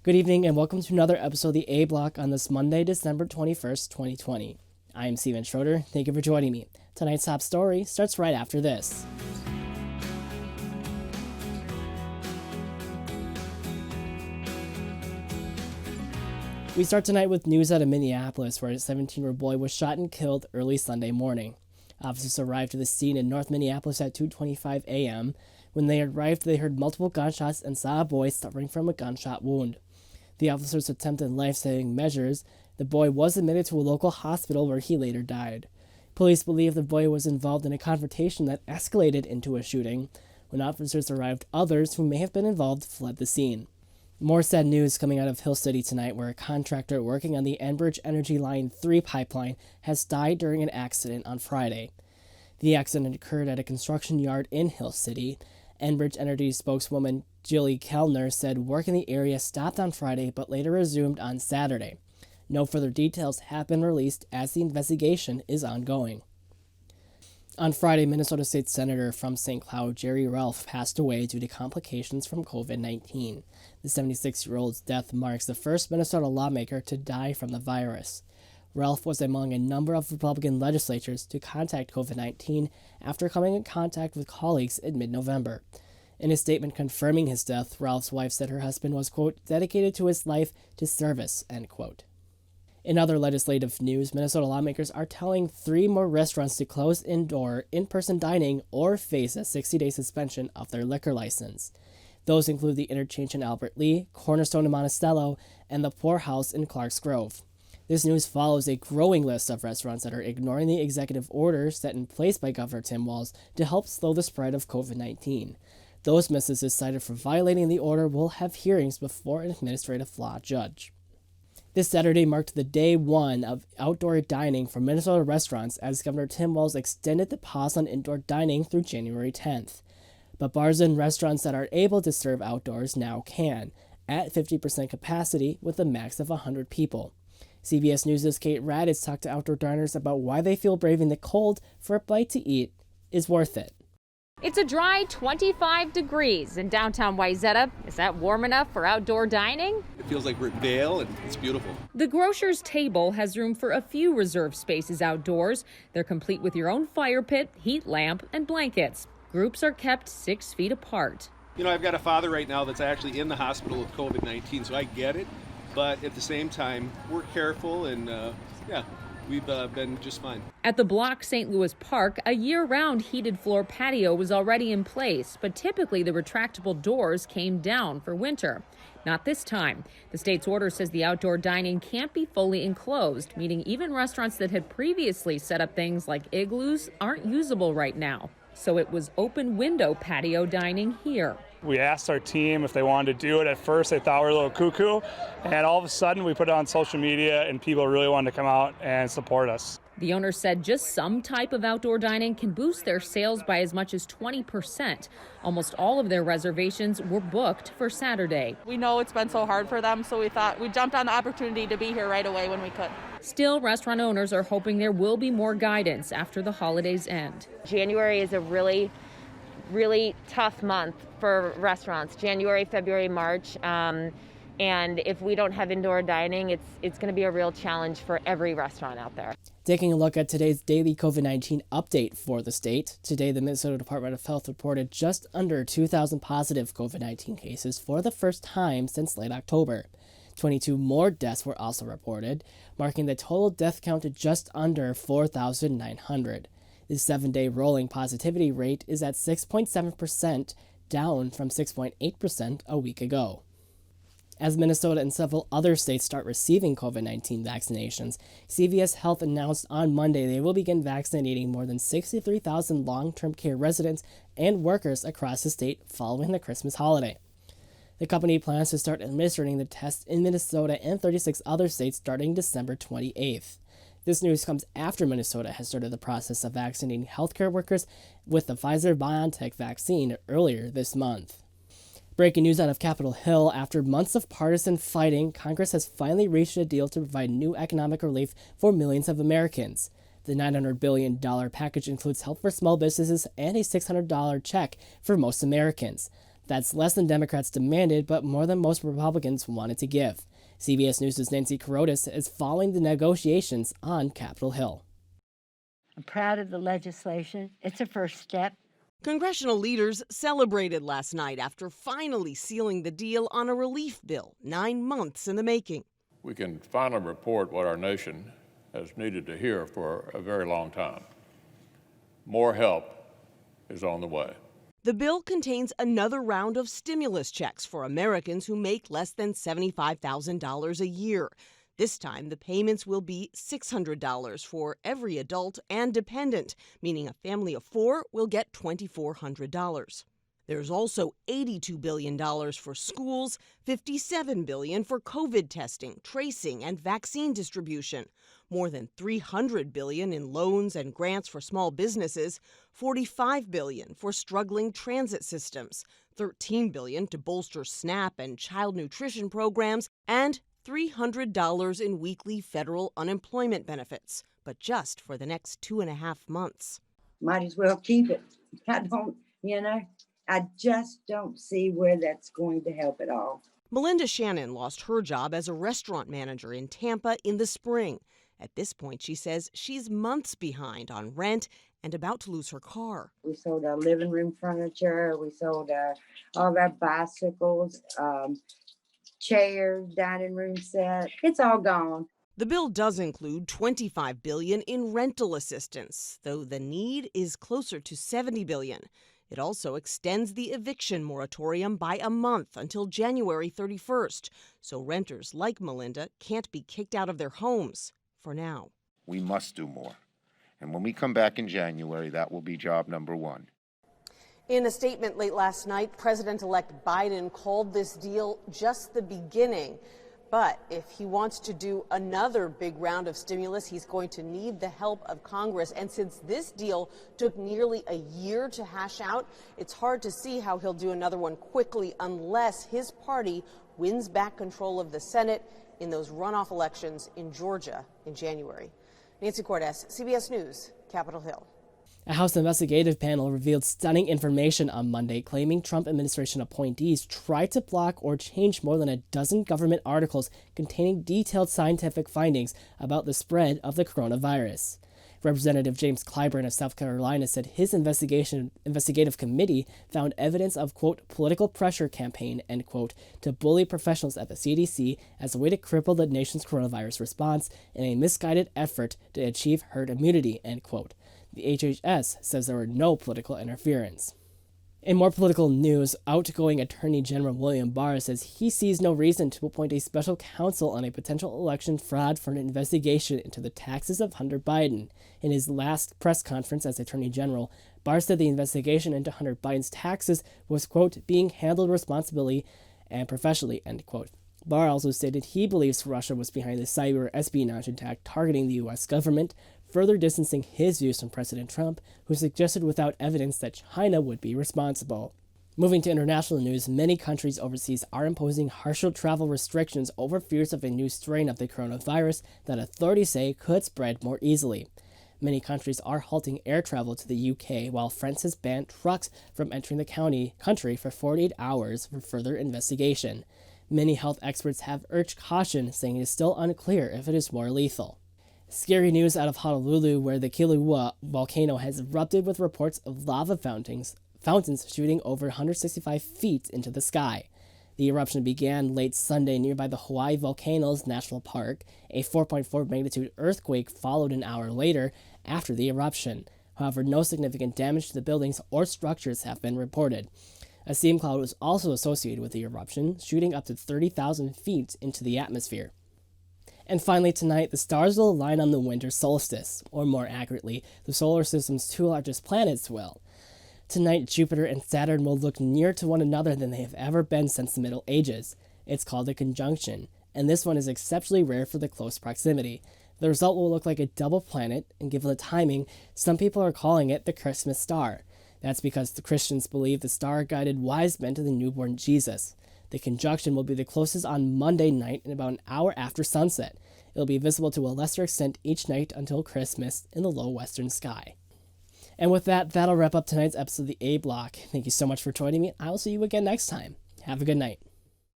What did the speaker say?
Good evening and welcome to another episode of the A Block on this Monday, December 21st, 2020. I am Steven Schroeder. Thank you for joining me. Tonight's top story starts right after this. We start tonight with news out of Minneapolis, where a 17-year-old boy was shot and killed early Sunday morning. Officers arrived to the scene in North Minneapolis at 2:25 a.m. When they arrived, they heard multiple gunshots and saw a boy suffering from a gunshot wound. The officers attempted life-saving measures. The boy was admitted to a local hospital where he later died. Police believe the boy was involved in a confrontation that escalated into a shooting. When officers arrived, others who may have been involved fled the scene. More sad news coming out of Hill City tonight, where a contractor working on the Enbridge Energy Line 3 pipeline has died during an accident on Friday. The accident occurred at a construction yard in Hill City. Enbridge Energy spokeswoman Jilly Kellner said work in the area stopped on Friday but later resumed on Saturday. No further details have been released as the investigation is ongoing. On Friday, Minnesota State Senator from St. Cloud Jerry Ralph passed away due to complications from COVID-19. The 76-year-old's death marks the first Minnesota lawmaker to die from the virus. Ralph was among a number of Republican legislators to contact COVID-19 after coming in contact with colleagues in mid-November. In a statement confirming his death, Ralph's wife said her husband was, quote, dedicated to his life to service, end quote. In other legislative news, Minnesota lawmakers are telling 3 more restaurants to close indoor, in-person dining or face a 60-day suspension of their liquor license. Those include the Interchange in Albert Lee, Cornerstone in Monticello, and the Poorhouse in Clarks Grove. This news follows a growing list of restaurants that are ignoring the executive order set in place by Governor Tim Walz to help slow the spread of COVID-19. Those businesses cited for violating the order will have hearings before an administrative law judge. This Saturday marked the day 1 of outdoor dining for Minnesota restaurants as Governor Tim Walz extended the pause on indoor dining through January 10th. But bars and restaurants that are able to serve outdoors now can, at 50% capacity with a max of 100 people. CBS News' Kate Raditz talked to outdoor diners about why they feel braving the cold for a bite to eat is worth it. It's a dry 25 degrees in downtown Wayzata. Is that warm enough for outdoor dining? It feels like we're at Vail and it's beautiful. The grocer's table has room for a few reserved spaces outdoors. They're complete with your own fire pit, heat lamp, and blankets. Groups are kept 6 feet apart. You know, I've got a father right now that's actually in the hospital with COVID-19, so I get it. But at the same time, we're careful and, we've been just fine. At the Block St. Louis Park, a year-round heated floor patio was already in place, but typically the retractable doors came down for winter. Not this time. The state's order says the outdoor dining can't be fully enclosed, meaning even restaurants that had previously set up things like igloos aren't usable right now. So it was open window patio dining here. We asked our team if they wanted to do it. At first, they thought we were a little cuckoo, and all of a sudden, we put it on social media, and people really wanted to come out and support us. The owner said just some type of outdoor dining can boost their sales by as much as 20%. Almost all of their reservations were booked for Saturday. We know it's been so hard for them, so we thought we jumped on the opportunity to be here right away when we could. Still, restaurant owners are hoping there will be more guidance after the holidays end. January is a really tough month for restaurants. January, February, March. And if we don't have indoor dining, it's going to be a real challenge for every restaurant out there. Taking a look at today's daily COVID-19 update for the state. Today, the Minnesota Department of Health reported just under 2,000 positive COVID-19 cases for the first time since late October. 22 more deaths were also reported, marking the total death count to just under 4,900. The 7-day rolling positivity rate is at 6.7%, down from 6.8% a week ago. As Minnesota and several other states start receiving COVID-19 vaccinations, CVS Health announced on Monday they will begin vaccinating more than 63,000 long-term care residents and workers across the state following the Christmas holiday. The company plans to start administering the test in Minnesota and 36 other states starting December 28th. This news comes after Minnesota has started the process of vaccinating healthcare workers with the Pfizer-BioNTech vaccine earlier this month. Breaking news out of Capitol Hill. After months of partisan fighting, Congress has finally reached a deal to provide new economic relief for millions of Americans. The $900 billion package includes help for small businesses and a $600 check for most Americans. That's less than Democrats demanded, but more than most Republicans wanted to give. CBS News' Nancy Carotis is following the negotiations on Capitol Hill. I'm proud of the legislation. It's a first step. Congressional leaders celebrated last night after finally sealing the deal on a relief bill 9 months in the making. We can finally report what our nation has needed to hear for a very long time. More help is on the way. The bill contains another round of stimulus checks for Americans who make less than $75,000 a year. This time, the payments will be $600 for every adult and dependent, meaning a family of 4 will get $2,400. There's also $82 billion for schools, $57 billion for COVID testing, tracing, and vaccine distribution, more than $300 billion in loans and grants for small businesses, $45 billion for struggling transit systems, $13 billion to bolster SNAP and child nutrition programs, and $300 in weekly federal unemployment benefits, but just for the next 2.5 months. Might as well keep it. I just don't see where that's going to help at all. Melinda Shannon lost her job as a restaurant manager in Tampa in the spring. At this point, she says she's months behind on rent and about to lose her car. We sold our living room furniture. We sold all of our bicycles, chairs, dining room set. It's all gone. The bill does include $25 billion in rental assistance, though the need is closer to $70 billion. It also extends the eviction moratorium by a month until January 31st, so renters like Melinda can't be kicked out of their homes for now. We must do more. And when we come back in January, that will be job number one. In a statement late last night, President-elect Biden called this deal just the beginning. But if he wants to do another big round of stimulus, he's going to need the help of Congress. And since this deal took nearly a year to hash out, it's hard to see how he'll do another one quickly unless his party wins back control of the Senate in those runoff elections in Georgia in January. Nancy Cordes, CBS News, Capitol Hill. A House investigative panel revealed stunning information on Monday, claiming Trump administration appointees tried to block or change more than a dozen government articles containing detailed scientific findings about the spread of the coronavirus. Representative James Clyburn of South Carolina said his investigative committee found evidence of, quote, political pressure campaign, end quote, to bully professionals at the CDC as a way to cripple the nation's coronavirus response in a misguided effort to achieve herd immunity, end quote. The HHS says there were no political interference. In more political news, outgoing Attorney General William Barr says he sees no reason to appoint a special counsel on a potential election fraud for an investigation into the taxes of Hunter Biden. In his last press conference as Attorney General, Barr said the investigation into Hunter Biden's taxes was, quote, being handled responsibly and professionally, end quote. Barr also stated he believes Russia was behind the cyber espionage attack targeting the U.S. government, further distancing his views from President Trump, who suggested without evidence that China would be responsible. Moving to international news, many countries overseas are imposing harsher travel restrictions over fears of a new strain of the coronavirus that authorities say could spread more easily. Many countries are halting air travel to the UK, while France has banned trucks from entering the country for 48 hours for further investigation. Many health experts have urged caution, saying it is still unclear if it is more lethal. Scary news out of Honolulu, where the Kilauea volcano has erupted with reports of lava fountains shooting over 165 feet into the sky. The eruption began late Sunday nearby the Hawaii Volcanoes National Park. A 4.4 magnitude earthquake followed an hour later after the eruption. However, no significant damage to the buildings or structures have been reported. A steam cloud was also associated with the eruption, shooting up to 30,000 feet into the atmosphere. And finally tonight, the stars will align on the winter solstice, or more accurately, the solar system's two largest planets will. Tonight, Jupiter and Saturn will look nearer to one another than they have ever been since the Middle Ages. It's called a conjunction, and this one is exceptionally rare for the close proximity. The result will look like a double planet, and given the timing, some people are calling it the Christmas star. That's because the Christians believe the star guided wise men to the newborn Jesus. The conjunction will be the closest on Monday night and about an hour after sunset. It'll be visible to a lesser extent each night until Christmas in the low western sky. And with that, that'll wrap up tonight's episode of the A Block. Thank you so much for joining me. I will see you again next time. Have a good night.